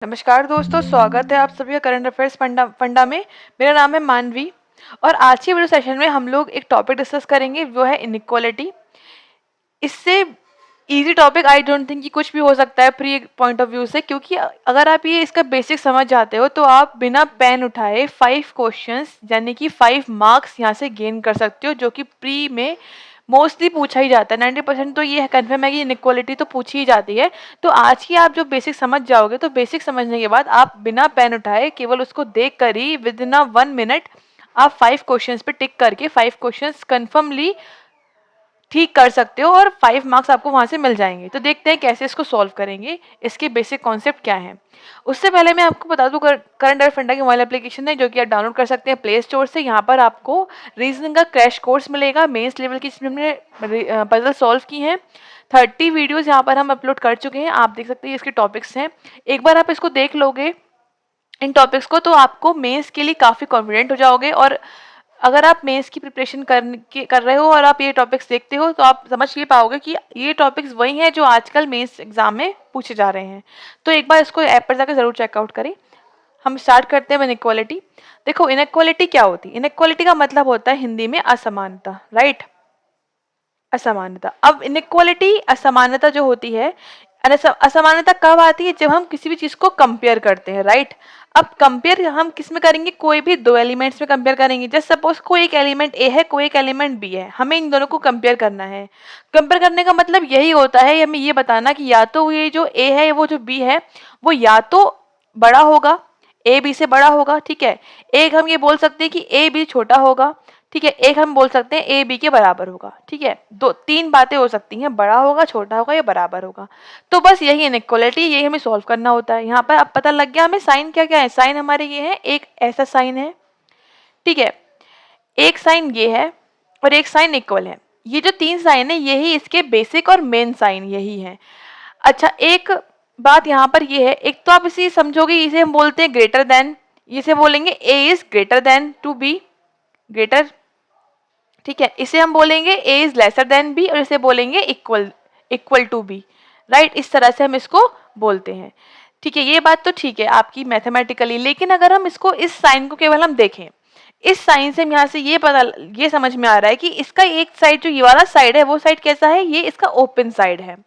नमस्कार दोस्तों, स्वागत है आप सभी का करंट अफेयर्स फंडा में। मेरा नाम है मानवी और आज की वीडियो सेशन में हम लोग एक टॉपिक डिस्कस करेंगे, वो है इनइक्वालिटी। इससे easy topic I don't think कि कुछ भी हो सकता है प्री पॉइंट ऑफ व्यू से, क्योंकि अगर आप ये इसका बेसिक समझ जाते हो तो आप बिना पेन उठाए 5 क्वेश्चंस यानी कि 5 मार्क्स यहाँ से गेन कर सकते हो, जो कि प्री में मोस्टली पूछा ही जाता है। 90% तो ये कन्फर्म है कि इनइक्वालिटी तो पूछी ही जाती है। तो आज की आप जो बेसिक समझ जाओगे तो बेसिक समझने के बाद आप बिना पेन उठाए केवल उसको देख कर ही विद इन 1 मिनट आप 5 क्वेश्चंस पे टिक करके 5 क्वेश्चंस कन्फर्मली ठीक कर सकते हो और 5 मार्क्स आपको वहां से मिल जाएंगे। तो देखते हैं कैसे इसको सॉल्व करेंगे, इसके बेसिक कॉन्सेप्ट क्या है। उससे पहले मैं आपको बता दूं, करंट अफेयर फंडा की मोबाइल एप्लीकेशन है जो कि आप डाउनलोड कर सकते हैं प्ले स्टोर से। यहाँ पर आपको रीजनिंग का क्रैश कोर्स मिलेगा, मेंस लेवल की जिसमें हमने पजल सॉल्व की हैं। 30 वीडियोज यहाँ पर हम अपलोड कर चुके हैं, आप देख सकते हैं इसके टॉपिक्स हैं। एक बार आप इसको देख लोगे इन टॉपिक्स को तो आपको मेंस के लिए काफ़ी कॉन्फिडेंट हो जाओगे। और अगर आप मेंस की प्रिपरेशन कर रहे हो और आप ये टॉपिक्स देखते हो तो आप समझ ये पाओगे कि ये टॉपिक्स वही हैं जो आजकल मेंस एग्जाम में पूछे जा रहे हैं। तो एक बार इसको ऐप पर जाकर जरूर चेकआउट करें। हम स्टार्ट करते हैं इनइक्वालिटी। देखो, इनइक्वालिटी क्या होती है? इनइक्वालिटी का मतलब होता है हिंदी में असमानता, राइट? असमानता। अब इनइक्वालिटी, असमानता जो होती है, असमानता कब आती है? जब हम किसी भी चीज को कंपेयर करते हैं, राइट? अब कंपेयर हम किस में करेंगे? कोई भी दो एलिमेंट्स में कंपेयर करेंगे। जस्ट सपोज कोई एक एलिमेंट ए है, कोई एक एलिमेंट बी है, हमें इन दोनों को कंपेयर करना है। कंपेयर करने का मतलब यही होता है हमें ये बताना कि या तो ये जो ए है वो जो बी है वो या तो बड़ा होगा, ए बी से बड़ा होगा, ठीक है। एक हम ये बोल सकते हैं कि ए बी छोटा होगा, ठीक है। एक हम बोल सकते हैं ए बी के बराबर होगा, ठीक है। दो तीन बातें हो सकती हैं, बड़ा होगा, छोटा होगा या बराबर होगा। तो बस यही इनइक्वालिटी, यही हमें सॉल्व करना होता है। यहाँ पर अब पता लग गया हमें साइन क्या क्या है। साइन हमारे ये है, एक ऐसा साइन है, ठीक है, एक साइन ये है और एक साइन इक्वल है। ये जो 3 साइन है यही इसके बेसिक और मेन साइन यही है। अच्छा, एक बात यहाँ पर ये है, एक तो आप इसे समझोगे, इसे हम बोलते हैं ग्रेटर देन, इसे बोलेंगे A is greater than to B, greater, ठीक है। इसे हम बोलेंगे A is lesser than B और इसे बोलेंगे इक्वल टू बी, राइट? इस तरह से हम इसको बोलते हैं, ठीक है। ये बात तो ठीक है आपकी मैथमेटिकली, लेकिन अगर हम इसको इस साइन को केवल हम देखें, इस साइन से हम यहाँ से ये समझ में आ रहा है कि इसका एक साइड जो ये वाला साइड है वो साइड कैसा है? ये इसका ओपन साइड है,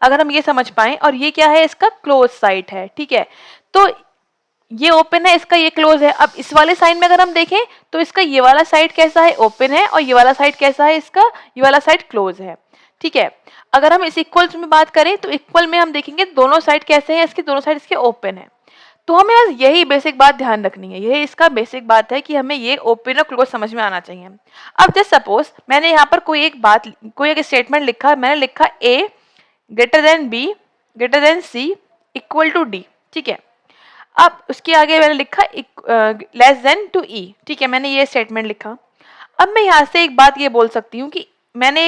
अगर हम ये समझ पाए। और ये क्या है? इसका क्लोज साइड है, ठीक है। तो ये ओपन है, इसका ये क्लोज है। अब इस वाले साइड में अगर हम देखें तो इसका ये वाला साइड कैसा है? ओपन है। और ये वाला साइड कैसा है? इसका ये वाला साइड क्लोज है, ठीक है। अगर हम इस इक्वल्स में बात करें तो इक्वल में हम देखेंगे दोनों साइड कैसे हैं? इसके दोनों साइड इसके ओपन है। तो हमें बस यही बेसिक बात ध्यान रखनी है, यही इसका बेसिक बात है कि हमें ये ओपन और क्लोज समझ में आना चाहिए। अब जस्ट सपोज मैंने यहाँ पर कोई एक स्टेटमेंट लिखा, मैंने लिखा A greater than B greater than C equal to D, ठीक है। अब उसके आगे मैंने लिखा लेस देन टू ई, ठीक है, मैंने ये स्टेटमेंट लिखा। अब मैं यहाँ से एक बात ये बोल सकती हूँ कि मैंने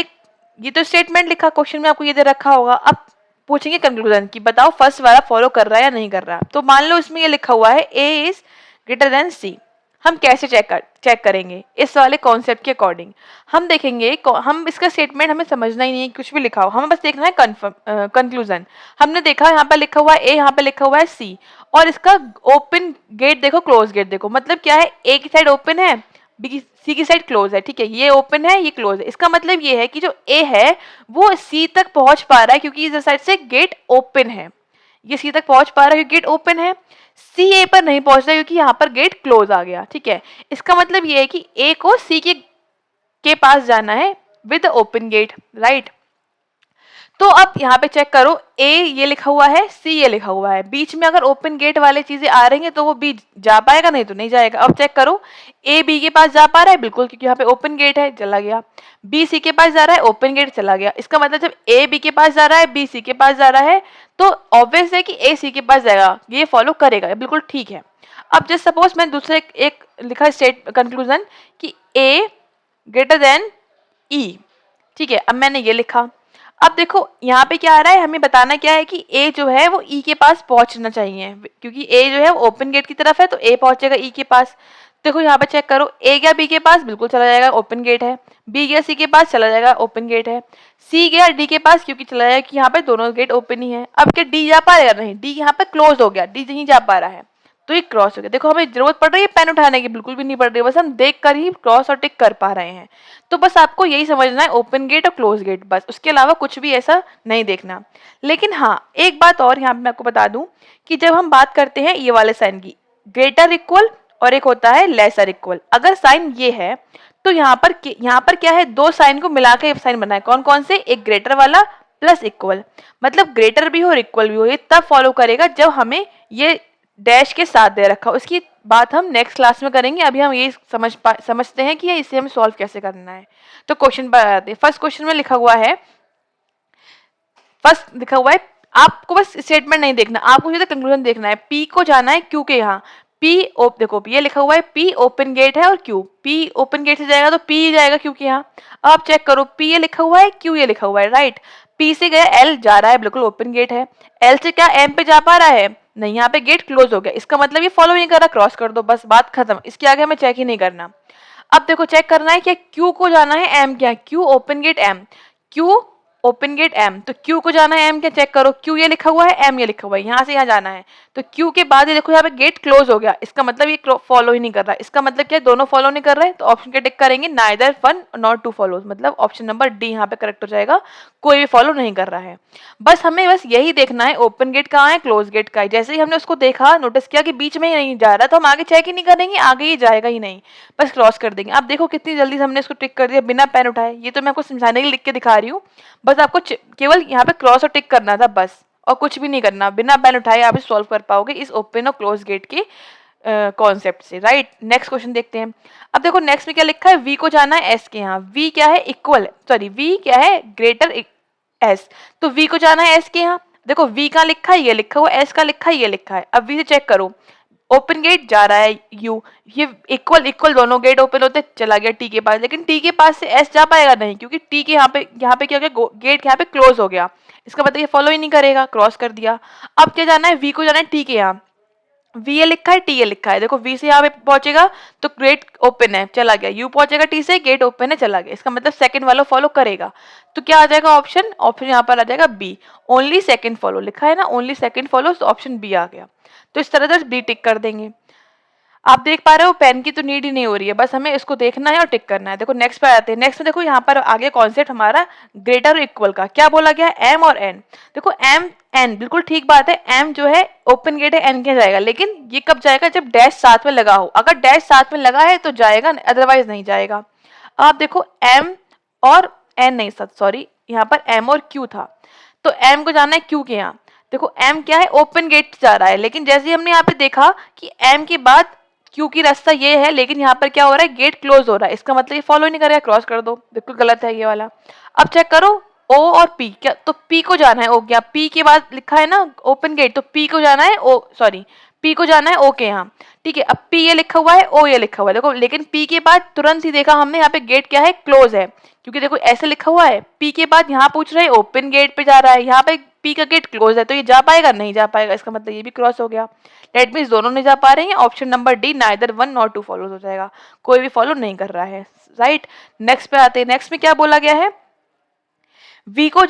ये तो स्टेटमेंट लिखा, क्वेश्चन में आपको ये दे रखा होगा। अब पूछेंगे कंक्लूजन कि बताओ फर्स्ट वाला फॉलो कर रहा है या नहीं कर रहा। तो मान लो इसमें ये लिखा हुआ है ए इज ग्रेटर देन सी। हम कैसे चेक करेंगे? इस वाले कॉन्सेप्ट के अकॉर्डिंग हम देखेंगे, हम इसका स्टेटमेंट हमें समझना ही नहीं है, कुछ भी लिखा हो, हमें बस देखना है कंक्लूजन। हमने देखा यहाँ पर लिखा हुआ है ए, यहाँ पर लिखा हुआ है सी, और इसका ओपन गेट देखो, क्लोज गेट देखो। मतलब क्या है? ए की साइड ओपन है, सी की साइड क्लोज है, ठीक है। ये ओपन है, ये क्लोज है। इसका मतलब ये है कि जो ए है वो सी तक पहुंच पा रहा है क्योंकि इस साइड से गेट ओपन है। ये सी तक पहुंच पा रहा है क्योंकि गेट ओपन है। सी ए पर नहीं पहुंच रहा क्योंकि यहाँ पर गेट क्लोज आ गया, ठीक है। इसका मतलब ये है कि ए को सी के पास जाना है विद ओपन गेट, राइट? तो अब यहाँ पे चेक करो, ए ये लिखा हुआ है, सी ये लिखा हुआ है, बीच में अगर ओपन गेट वाले चीजें आ रही हैं तो वो बी जा पाएगा, नहीं तो नहीं जाएगा। अब चेक करो, ए बी के पास जा पा रहा है, बिल्कुल, क्योंकि यहाँ पे ओपन गेट है, चला गया। बी सी के पास जा रहा है, ओपन गेट, चला गया। इसका मतलब जब ए बी के पास जा रहा है, बी सी के पास जा रहा है, तो ऑब्वियस है कि ए सी के पास जाएगा, ये फॉलो करेगा, बिल्कुल ठीक है। अब जस्ट सपोज मैं दूसरे एक लिखा कंक्लूजन कि ए ग्रेटर देन ई, ठीक है। अब मैंने ये लिखा। अब देखो यहाँ पे क्या आ रहा है, हमें बताना क्या है कि ए जो है वो ई के पास पहुंचना चाहिए, क्योंकि ए जो है वो ओपन गेट की तरफ है तो ए पहुंचेगा ई के पास। देखो यहाँ पे चेक करो, ए गया बी के पास, बिल्कुल चला जाएगा, ओपन गेट है। बी गया सी के पास, चला जाएगा, ओपन गेट है। सी गया डी के पास, क्योंकि चला जाएगा कि यहाँ पे दोनों गेट ओपन ही है। अब क्या डी जा पा रहा है? नहीं, डी यहाँ पे क्लोज हो गया, डी नहीं जा पा रहा है, तो ये क्रॉस हो गया। देखो हमें जरूरत पड़ रही है पेन उठाने की? बिल्कुल भी नहीं पड़ रही है, बस हम देख कर ही क्रॉस और टिक कर पा रहे हैं। तो बस आपको यही समझना है, ओपन गेट और क्लोज गेट, बस उसके अलावा कुछ भी ऐसा नहीं देखना। लेकिन हाँ, एक बात और यहाँ पे मैं आपको बता दूं कि जब हम बात करते हैं ये वाले साइन की, ग्रेटर इक्वल और एक होता है लेसर इक्वल, अगर साइन ये है तो यहाँ पर क्या है, दो साइन को मिला के साइन बना है। कौन कौन से? एक ग्रेटर वाला प्लस इक्वल, मतलब ग्रेटर भी हो और इक्वल भी हो, ये तब फॉलो करेगा जब हमें ये डैश के साथ दे रखा हो। उसकी बात हम नेक्स्ट क्लास में करेंगे, अभी हम ये समझते हैं कि इसे हमें सॉल्व कैसे करना है। तो क्वेश्चन पर आते हैं। फर्स्ट क्वेश्चन में लिखा हुआ है, आपको बस स्टेटमेंट नहीं देखना, आपको सीधा कंक्लूजन देखना है। पी को जाना है क्यू के यहाँ, देखो ये लिखा हुआ है पी ओपन गेट है और क्यू, पी ओपन गेट से जाएगा तो पी जाएगा क्यू के यहाँ। अब चेक करो, पी ये लिखा हुआ है, क्यू ये लिखा हुआ है, राइट। पी से गया एल, जा रहा है, बिल्कुल ओपन गेट है। एल से क्या एम पे जा पा रहा है? नहीं, यहाँ पे गेट क्लोज हो गया, इसका मतलब ये फॉलो नहीं कर रहा, क्रॉस कर दो, बस बात खत्म। इसके आगे हमें चेक ही नहीं करना। अब देखो चेक करना है कि क्यू को जाना है एम क्या, Q open gate M, Q open gate M, तो क्यू को जाना है एम क्या, चेक करो, क्यू ये लिखा हुआ है, एम ये लिखा हुआ है, यहाँ से यहाँ जाना है। तो क्यू के बाद ये देखो यहाँ पे गेट क्लोज हो गया, इसका मतलब ये फॉलो ही नहीं कर रहा। इसका मतलब क्या है, दोनों फॉलो नहीं कर रहे हैं, तो ऑप्शन क्या टिक करेंगे, neither one not two follows, मतलब ऑप्शन नंबर डी यहाँ पे करेक्ट हो जाएगा, कोई भी फॉलो नहीं कर रहा है। बस हमें बस यही देखना है, ओपन गेट कहाँ है, क्लोज गेट का है। जैसे ही हमने उसको देखा, नोटिस किया कि बीच में ही नहीं जा रहा, तो हम आगे चेक ही नहीं करेंगे, आगे ही जाएगा ही नहीं, बस क्रॉस कर देंगे। अब देखो कितनी जल्दी हमने इसको टिक कर दिया बिना पेन उठाए। ये तो मैं आपको समझाने के लिए लिख के दिखा रही हूँ, बस आपको केवल यहाँ पे क्रॉस और टिक करना था बस, और कुछ भी नहीं करना। बिना पेन उठाए आप सॉल्व कर पाओगे इस ओपन और क्लोज गेट के कॉन्सेप्ट से, राइट। नेक्स्ट क्वेश्चन देखते हैं। अब देखो नेक्स्ट में क्या लिखा है, वी को जाना है एस के यहाँ, वी क्या है, इक्वल, सॉरी वी क्या है, ग्रेटर एस, तो वी को जाना है एस के यहाँ। देखो वी का लिखा है, ये लिखा हुआ, एस का लिखा है, ये लिखा है। अब वी से चेक करो, ओपन गेट जा रहा है यू, ये इक्वल दोनों गेट ओपन होते, चला गया टी के पास, लेकिन टी के पास से एस जा पाएगा नहीं, क्योंकि टी के यहाँ पे क्या हो गया, गेट यहाँ पे क्लोज हो गया, इसका मतलब ये फॉलो ही नहीं करेगा, क्रॉस कर दिया। अब क्या जाना है, वी को जाना है टी के यहाँ, वी ये लिखा है, टी ये लिखा है, देखो वी से यहाँ पे पहुंचेगा तो गेट ओपन है, चला गया, यू पहुंचेगा टी से, गेट ओपन है, चला गया, इसका मतलब सेकंड वाला फॉलो करेगा। तो क्या आ जाएगा ऑप्शन यहाँ पर आ जाएगा बी, ओनली सेकंड फॉलो लिखा है ना, ओनली सेकंड फॉलो, तो ऑप्शन बी आ गया। तो इस तरह से बी टिक कर देंगे। आप देख पा रहे हो पेन की तो नीड ही नहीं हो रही है, बस हमें इसको देखना है और टिक करना है। देखो नेक्स्ट पे आते हैं। नेक्स्ट में देखो यहाँ पर आगे कॉन्सेप्ट हमारा ग्रेटर और इक्वल का, क्या बोला गया है, एम और एन। देखो एम एन, बिल्कुल ठीक बात है, एम जो है ओपन गेट है, एन क्या जाएगा, लेकिन ये कब जाएगा, जब डैश साथ में लगा हो। अगर डैश साथ में लगा है तो जाएगा, अदरवाइज नहीं जाएगा। आप देखो एम और एन नहीं, सॉरी यहाँ पर एम और क्यू था, तो एम को जाना है क्यू के यहाँ। देखो एम क्या है, ओपन गेट जा रहा है, लेकिन जैसे ही हमने यहाँ पे देखा कि एम के बाद क्यू की रास्ता ये है, लेकिन यहाँ पर क्या हो रहा है, गेट क्लोज हो रहा है, इसका मतलब ये फॉलो नहीं करेगा, क्रॉस कर दो, बिल्कुल गलत है ये वाला। अब चेक करो ओ और पी, क्या तो पी को जाना है ओ क्या, पी के बाद लिखा है ना ओपन गेट, तो पी को जाना है ओ, सॉरी पी को जाना है ओ के यहाँ, ठीक है। अब पी ये लिखा हुआ है, ओ ये लिखा हुआ है, देखो लेकिन पी के बाद तुरंत ही देखा हमने यहाँ पे गेट क्या है, क्लोज है, क्योंकि देखो ऐसे लिखा हुआ है, पी के बाद यहाँ पूछ रहे हैं ओपन गेट पे जा रहा है, यहाँ पे पी का गेट क्लोज है, तो ये जा पाएगा, नहीं जा पाएगा, इसका मतलब ये भी क्रॉस हो गया। लेट मीन्स दोनों नहीं जा पा रहे हैं, option number D neither one not two follow हो जाएगा, कोई भी फॉलो नहीं कर रहा है, राइट। नेक्स्ट पे आते हैं। नेक्स्ट में क्या बोला गया है, वी को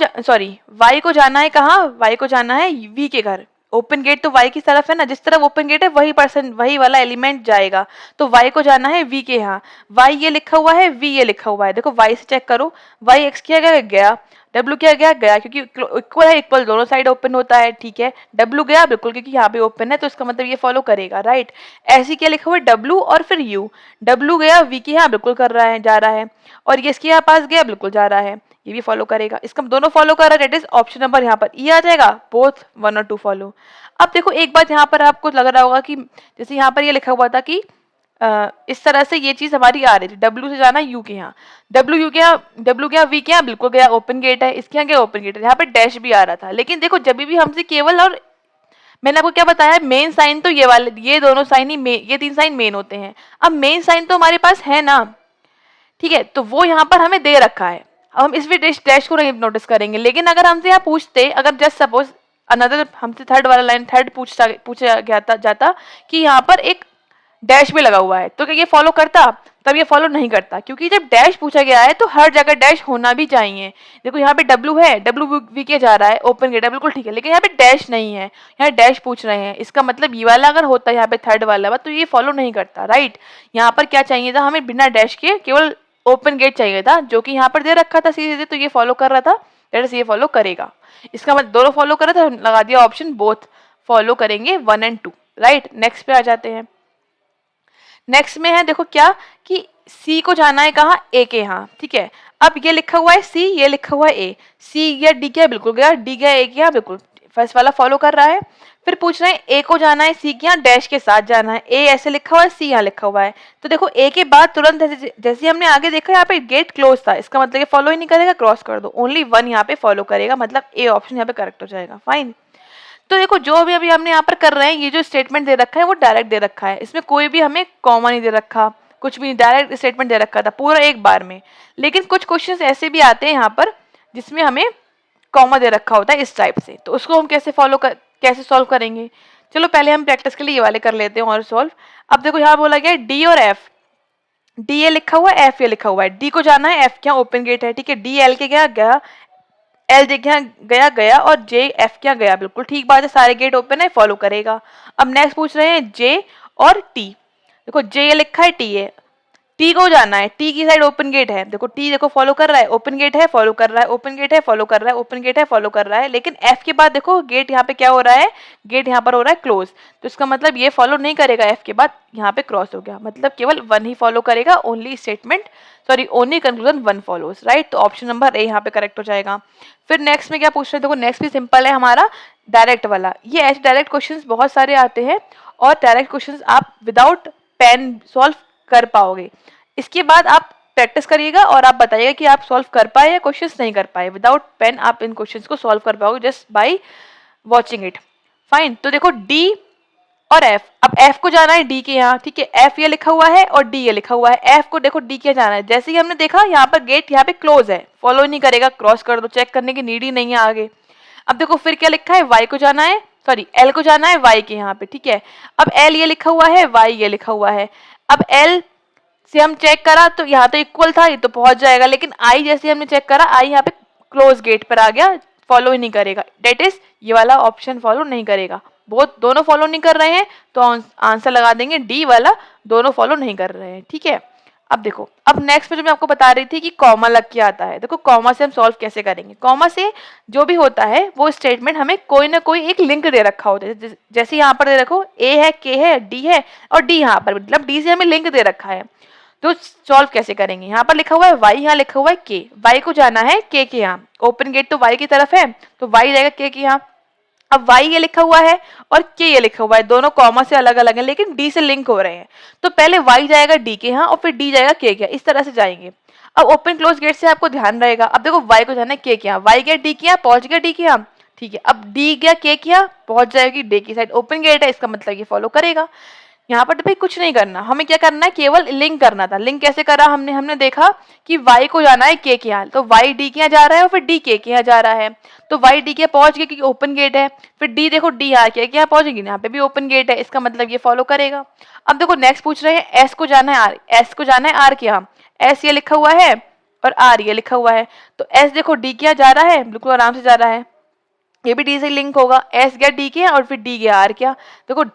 वाई को जाना है कहाँ, वाई को जाना है वी के घर, ओपन गेट तो वाई की तरफ है ना, जिस तरफ ओपन गेट है वही पर्सन वही वाला एलिमेंट जाएगा, तो वाई को जाना है वी के यहाँ। वाई ये लिखा हुआ है, वी ये लिखा हुआ है, देखो वाई से चेक करो, वाई एक्स किया गया, डब्ल्यू क्या गया, क्योंकि इक्वल है, इक्वल दोनों साइड ओपन होता है, ठीक है। डब्ल्यू गया बिल्कुल, क्योंकि यहाँ पे ओपन है, तो इसका मतलब ये फॉलो करेगा, राइट। ऐसे क्या लिखा हुआ है, डब्ल्यू और फिर यू, डब्ल्यू गया वी के यहाँ बिल्कुल कर रहा है, जा रहा है, और ये इसके यहाँ पास गया बिल्कुल जा रहा है, ये भी फॉलो करेगा, इसका दोनों फॉलो कर रहा है, दैट इज ऑप्शन नंबर यहाँ पर ई आ जाएगा, बोथ वन और टू फॉलो। अब देखो एक बात यहाँ पर आपको लग रहा होगा कि जैसे यहाँ पर ये लिखा हुआ था कि इस तरह से ये चीज हमारी आ रही थी, डब्ल्यू से जाना यू के यहाँ, डब्ल्यू गया वी के यहाँ बिल्कुल गया, ओपन गेट है, इसके यहाँ गया ओपन गेट है, यहाँ पे डैश भी आ रहा था, लेकिन देखो जब भी हमसे केवल, और मैंने आपको क्या बताया, मेन साइन तो ये वाले, ये दोनों साइन ही ये 3 साइन मेन होते हैं। अब मेन साइन तो हमारे पास है ना, ठीक है, तो वो यहाँ पर हमें दे रखा है, अब हम इस डैश को नहीं नोटिस करेंगे, लेकिन अगर हमसे यहाँ पूछते, अगर जस्ट सपोज अनदर हमसे थर्ड वाला लाइन थर्ड पूछा जाता कि यहाँ पर एक डैश भी लगा हुआ है, तो क्या ये फॉलो करता? तब ये फॉलो नहीं करता, क्योंकि जब डैश पूछा गया है तो हर जगह डैश होना भी चाहिए। देखो यहाँ पे डब्ल्यू है, डब्ल्यू वी के जा रहा है, ओपन गेट है, बिल्कुल ठीक है, लेकिन यहाँ पे डैश नहीं है, यहाँ डैश पूछ रहे हैं, इसका मतलब ये वाला अगर होता है यहाँ पे थर्ड वाला तो ये फॉलो नहीं करता, राइट। यहाँ पर क्या चाहिए था हमें? बिना डैश के केवल ओपन गेट चाहिए था, जो कि यहाँ पर दे रखा था सीधे, तो ये फॉलो कर रहा था, दैट इज ये फॉलो करेगा। इसका मतलब दोनों फॉलो कर रहा था, लगा दिया ऑप्शन बोथ फॉलो करेंगे 1 और 2, राइट। नेक्स्ट पे आ जाते हैं। नेक्स्ट में है देखो क्या कि सी को जाना है कहाँ? ए के यहाँ, ठीक है। अब ये लिखा हुआ है सी, ये लिखा हुआ है ए, सी गया डी गया, बिल्कुल गया, डी गया ए गया, बिल्कुल फर्स्ट वाला फॉलो कर रहा है। फिर पूछ रहे हैं ए को जाना है सी के यहाँ, डैश के साथ जाना है, ए ऐसे लिखा हुआ है, सी यहाँ लिखा हुआ है, तो देखो ए के बाद तुरंत जैसे हमने आगे देखा यहाँ पे गेट क्लोज था, इसका मतलब ये फॉलो ही नहीं करेगा, क्रॉस कर दो, ओनली 1 यहाँ पे फॉलो करेगा, मतलब ए ऑप्शन यहाँ पे करेक्ट हो जाएगा, फाइन। तो देखो जो भी अभी हमने यहाँ पर कर रहे हैं, ये जो स्टेटमेंट दे रखा है वो डायरेक्ट दे रखा है, इसमें कोई भी हमें कॉमा नहीं दे रखा, कुछ भी नहीं, डायरेक्ट स्टेटमेंट दे रखा था पूरा एक बार में। लेकिन कुछ क्वेश्चंस ऐसे भी आते हैं यहाँ पर जिसमें हमें कॉमा दे रखा होता है इस टाइप से, तो उसको हम कैसे सॉल्व करेंगे? चलो पहले हम प्रैक्टिस के लिए ये वाले कर लेते हैं और सॉल्व। अब देखो यहाँ बोला गया डी और एफ, डी ए लिखा हुआ है, एफ ए लिखा हुआ है, डी को जाना है, एफ क्या ओपन गेट है, ठीक है, डी एल के गया, एल जे क्या गया और जे एफ क्या गया, बिल्कुल ठीक बात है, सारे गेट ओपन है, फॉलो करेगा। अब नेक्स्ट पूछ रहे हैं जे और टी, देखो जे लिखा है, टी है, टी को जाना है, टी की साइड ओपन गेट है, देखो टी देखो फॉलो कर रहा है, ओपन गेट है, फॉलो कर रहा है, ओपन गेट है, फॉलो कर रहा है, ओपन गेट है, फॉलो कर रहा है, लेकिन एफ के बाद देखो गेट यहाँ पे क्या हो रहा है, गेट यहाँ पर हो रहा है क्लोज, तो इसका मतलब ये फॉलो नहीं करेगा, एफ के बाद यहाँ पे क्रॉस हो गया, मतलब केवल 1 ही फॉलो करेगा, ओनली कंक्लूजन 1 फॉलोज, राइट। तो ऑप्शन नंबर ए यहाँ पे करेक्ट हो जाएगा। फिर नेक्स्ट में क्या पूछ रहे हैं? देखो नेक्स्ट भी सिंपल है हमारा, डायरेक्ट वाला। ये ऐसे डायरेक्ट क्वेश्चंस बहुत सारे आते हैं और डायरेक्ट क्वेश्चंस आप विदाउट पेन सॉल्व कर पाओगे। इसके बाद आप प्रैक्टिस करिएगा और आप बताइएगा कि आप सॉल्व कर पाए या क्वेश्चंस नहीं कर पाए। विदाउट पेन आप इन क्वेश्चंस को सॉल्व कर पाओगे just by watching it, fine. तो देखो डी और एफ, अब एफ को जाना है डी के यहाँ, ठीक है, एफ ये लिखा हुआ है और डी ये लिखा हुआ है, एफ को देखो डी के जाना है, जैसे ही हमने देखा यहाँ पर गेट यहाँ पे क्लोज है, फॉलो नहीं करेगा, क्रॉस कर दो, चेक करने की नीड ही नहीं है आगे। अब देखो फिर क्या लिखा है, वाई को जाना है, सॉरी एल को जाना है वाई के यहाँ पे, ठीक है, अब एल ये लिखा हुआ है, वाई ये लिखा हुआ है, अब एल से हम चेक करा तो यहाँ तो इक्वल था, ये तो पहुंच जाएगा, लेकिन आई जैसे हमने चेक करा, आई यहाँ पे क्लोज गेट पर आ गया, फॉलो ही नहीं करेगा, डेट इज ये वाला ऑप्शन फॉलो नहीं करेगा, दोनों फॉलो नहीं कर रहे हैं, तो आंसर लगा देंगे डी वाला, दोनों फॉलो नहीं कर रहे हैं, ठीक है। अब देखो, अब नेक्स्ट में जो मैं आपको बता रही थी कि कॉमा लग के आता है, देखो कॉमा से हम सॉल्व कैसे करेंगे। कॉमा से जो भी होता है वो स्टेटमेंट हमें कोई ना कोई एक लिंक दे रखा होता है, जैसे यहाँ पर दे रखो ए है, के है, डी है और डी यहाँ पर, मतलब डी से हमें लिंक दे रखा है, तो सॉल्व कैसे करेंगे? यहाँ पर लिखा हुआ है वाई, यहाँ लिखा हुआ है के, वाई को जाना है के यहाँ, ओपन गेट तो वाई की तरफ है, तो वाई जाएगा के यहाँ। अब y ये लिखा हुआ है और k ये लिखा हुआ है, दोनों कॉमा से अलग अलग हैं लेकिन d से लिंक हो रहे हैं, तो पहले y जाएगा d के यहाँ और फिर d जाएगा k के यहाँ, इस तरह से जाएंगे। अब ओपन क्लोज गेट से आपको ध्यान रहेगा, अब देखो y को जाना है k के यहाँ, y गया d के यहाँ, पहुंच गया d के यहाँ, ठीक है, अब d गया k के यहाँ, पहुंच जाएगी d की साइड, ओपन गेट है, इसका मतलब ये फॉलो करेगा। यहाँ पर तो भाई कुछ नहीं करना, हमें क्या करना है, केवल लिंक करना था। लिंक कैसे करा हमने देखा कि y को जाना है k के यहाँ, तो y d के यहाँ जा रहा है और फिर d k के यहाँ जा रहा है, तो y d के यहाँ पहुंच गया क्योंकि ओपन गेट है, फिर d देखो d यहाँ के यहाँ पहुंचेगी, यहाँ पे भी ओपन गेट है, इसका मतलब ये फॉलो करेगा। अब देखो नेक्स्ट पूछ रहे हैं s को जाना है r, s को जाना है r के यहाँ, s ये लिखा हुआ है और r ये लिखा हुआ है, तो s देखो d के यहाँ जा रहा है, बिल्कुल आराम से जा रहा है, ये भी d से लिंक होगा, s गया d के यहाँ और फिर d गया r के यहाँ, देखो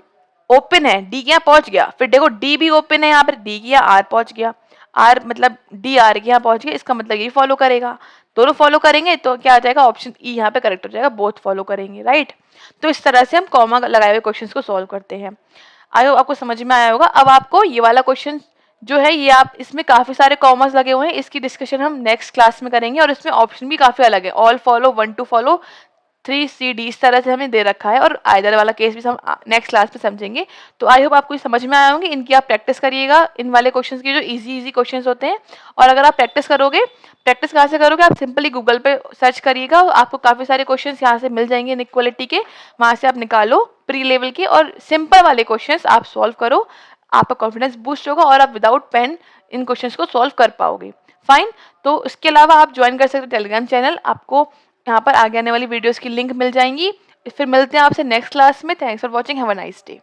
ओपन है, डी के यहाँ पहुंच गया, फिर देखो डी भी ओपन है, यहाँ पर डी के यहाँ आर पहुंच गया, आर मतलब डी आर के यहाँ पहुंच गया, इसका मतलब ये फॉलो करेगा, दोनों फॉलो करेंगे तो क्या आ जाएगा, ऑप्शन ई यहाँ पे करेक्ट हो जाएगा, बोथ फॉलो करेंगे, राइट। तो इस तरह से हम कॉमा लगाए हुए क्वेश्चंस को सॉल्व करते हैं। आई होप आपको समझ में आया होगा। अब आपको ये वाला क्वेश्चन जो है ये आप, इसमें काफी सारे कॉमर्स लगे हुए हैं, इसकी डिस्कशन हम नेक्स्ट क्लास में करेंगे और इसमें ऑप्शन भी काफी अलग है, all follow, 1 two follow, 3 C D, इस तरह से हमें दे रखा है, और आइदर वाला केस भी हम नेक्स्ट क्लास में समझेंगे। तो आई होप आपको समझ में आए होंगे, इनकी आप प्रैक्टिस करिएगा, इन वाले क्वेश्चंस की जो इजी क्वेश्चंस होते हैं। और अगर आप प्रैक्टिस करोगे, प्रैक्टिस कहाँ से करोगे, आप सिंपली गूगल पे सर्च करिएगा, आपको काफ़ी सारे क्वेश्चंस यहाँ से मिल जाएंगे इनइक्वालिटी के, वहाँ से आप निकालो प्री लेवल के और सिंपल वाले क्वेश्चंस आप सॉल्व करो, आपका कॉन्फिडेंस बूस्ट होगा और आप विदाउट पेन इन क्वेश्चंस को सॉल्व कर पाओगे। फाइन। तो इसके अलावा आप ज्वाइन कर सकते हो टेलीग्राम चैनल, आपको यहाँ पर आगे आने वाली वीडियोस की लिंक मिल जाएंगी। फिर मिलते हैं आपसे नेक्स्ट क्लास में। Thanks for watching, have a nice day.